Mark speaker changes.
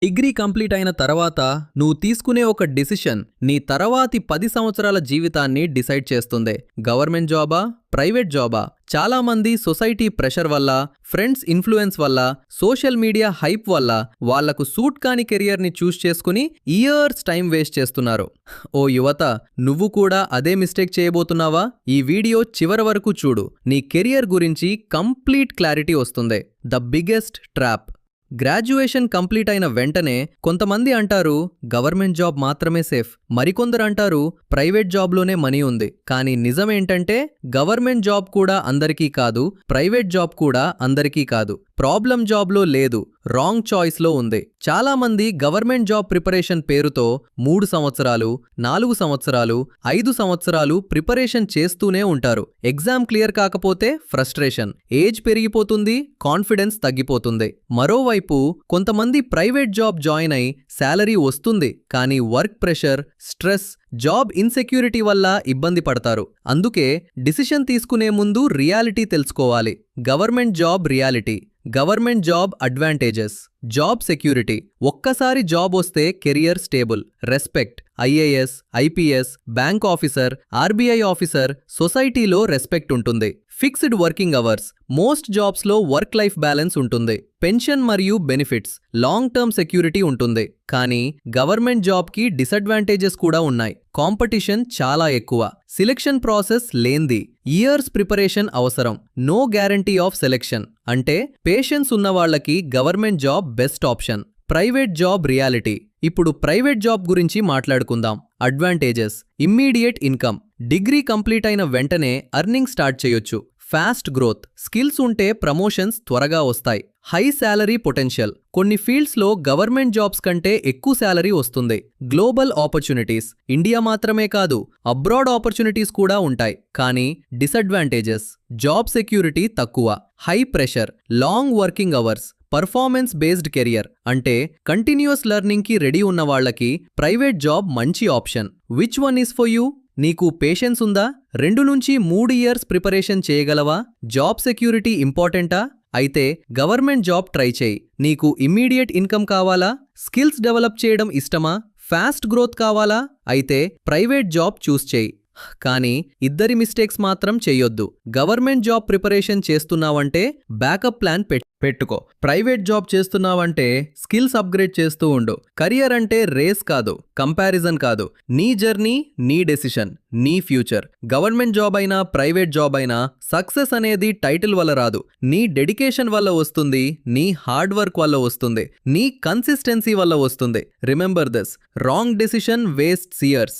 Speaker 1: Degree complete అయిన తర్వాత నువ్వు తీసుకునే ఒక డిసిషన్ నీ తర్వాతి 10 సంవత్సరాల జీవితాన్ని డిసైడ్ చేస్తుంది. గవర్నమెంట్ జాబా, ప్రైవేట్ జాబా? చాలా మంది సొసైటీ ప్రెషర్ వల్ల, ఫ్రెండ్స్ ఇన్ఫ్లుయెన్స్ వల్ల, సోషల్ మీడియా హైప్ వల్ల వాళ్లకు సూట్ కాని కెరియర్ని చూస్ చేసుకుని ఇయర్స్ టైం వేస్ట్ చేస్తున్నారు. ఓ యువత, నువ్వు కూడా అదే మిస్టేక్ చేయబోతున్నావా? ఈ వీడియో చివరి వరకు చూడు. నీ కెరియర్ గురించి కంప్లీట్ క్లారిటీ వస్తుంది. The biggest trap. Graduation complete అయిన వెంటనే కొంతమంది అంటారు గవర్నమెంట్ జాబ్ మాత్రమే సేఫ్, మరికొందరు అంటారు ప్రైవేట్ జాబ్లోనే మనీ ఉంది. కానీ నిజమేంటంటే గవర్నమెంట్ జాబ్ కూడా అందరికీ కాదు, ప్రైవేట్ జాబ్ కూడా అందరికీ కాదు. ప్రాబ్లం జాబ్లో లేదు, రాంగ్ చాయిస్లో ఉంది. చాలామంది గవర్నమెంట్ జాబ్ ప్రిపరేషన్ పేరుతో 3 సంవత్సరాలు, 4 సంవత్సరాలు, 5 సంవత్సరాలు ప్రిపరేషన్ చేస్తూనే ఉంటారు. ఎగ్జామ్ క్లియర్ కాకపోతే ఫ్రస్ట్రేషన్, ఏజ్ పెరిగిపోతుంది, కాన్ఫిడెన్స్ తగ్గిపోతుంది. మరోవైపు కొంతమంది ప్రైవేట్ జాబ్ జాయిన్ అయి శాలరీ వస్తుంది, కానీ work pressure, stress, job insecurity వల్ల ఇబ్బంది పడతారు. అందుకే డిసిషన్ తీసుకునే ముందు రియాలిటీ తెలుసుకోవాలి. Government job reality, government job advantages, job security. ఒక్కసారి జాబ్ వస్తే career stable, respect, IAS, IPS, bank officer, RBI officer, సొసైటీలో రెస్పెక్ట్ ఉంటుంది. ఫిక్స్డ్ వర్కింగ్ అవర్స్, మోస్ట్ జాబ్స్లో వర్క్ లైఫ్ బ్యాలెన్స్ ఉంటుంది. పెన్షన్ మరియు బెనిఫిట్స్, లాంగ్ టర్మ్ సెక్యూరిటీ ఉంటుంది. కానీ government జాబ్కి డిసడ్వాంటేజెస్ కూడా ఉన్నాయి. కాంపిటీషన్ చాలా ఎక్కువ, selection process lengthy, years preparation అవసరం, నో గ్యారంటీ ఆఫ్ సెలెక్షన్. అంటే పేషెన్స్ ఉన్నవాళ్లకి government job best option. Private job reality. ఇప్పుడు ప్రైవేట్ జాబ్ గురించి మాట్లాడుకుందాం. Advantages: immediate income, degree complete అయిన వెంటనే అర్నింగ్ స్టార్ట్ చేయొచ్చు. ఫాస్ట్ గ్రోత్, స్కిల్స్ ఉంటే ప్రమోషన్స్ త్వరగా వస్తాయి. హై శాలరీ పొటెన్షియల్, కొన్ని ఫీల్డ్స్లో గవర్నమెంట్ జాబ్స్ కంటే ఎక్కువ శాలరీ వస్తుంది. గ్లోబల్ ఆపర్చునిటీస్, ఇండియా మాత్రమే కాదు అబ్రాడ్ ఆపర్చునిటీస్ కూడా ఉంటాయి. కానీ డిసడ్వాంటేజెస్: జాబ్ సెక్యూరిటీ తక్కువ, high pressure, long working hours, performance based career. అంటే కంటిన్యూస్ లెర్నింగ్కి రెడీ ఉన్న వాళ్లకి ప్రైవేట్ జాబ్ మంచి option. Which one is for you? నీకు పేషెన్స్ ఉందా? 2 నుంచి 3 ఇయర్స్ ప్రిపరేషన్ చేయగలవా? జాబ్ సెక్యూరిటీ ఇంపార్టెంటా? అయితే గవర్నమెంట్ జాబ్ ట్రై చేయి. నీకు ఇమ్మీడియట్ ఇన్కమ్ కావాలా? స్కిల్స్ డెవలప్ చేయడం ఇష్టమా? ఫాస్ట్ గ్రోత్ కావాలా? అయితే ప్రైవేట్ జాబ్ చూస్ చేయి. కానీ ఇద్దరి మిస్టేక్స్ మాత్రం చెయ్యొద్దు. గవర్నమెంట్ జాబ్ ప్రిపరేషన్ చేస్తున్నావంటే బ్యాకప్ ప్లాన్ పెట్టుకో. ప్రైవేట్ జాబ్ చేస్తున్నావంటే స్కిల్స్ అప్గ్రేడ్ చేస్తూ ఉండు. కెరియర్ అంటే రేస్ కాదు, కంపారిజన్ కాదు. నీ జర్నీ, నీ డెసిషన్, నీ ఫ్యూచర్. గవర్నమెంట్ జాబ్ అయినా ప్రైవేట్ జాబ్ అయినా సక్సెస్ అనేది టైటిల్ వల్ల రాదు. నీ డెడికేషన్ వల్ల వస్తుంది, నీ హార్డ్ వర్క్ వల్ల వస్తుంది, నీ కన్సిస్టెన్సీ వల్ల వస్తుంది. Remember this: wrong decision wastes years,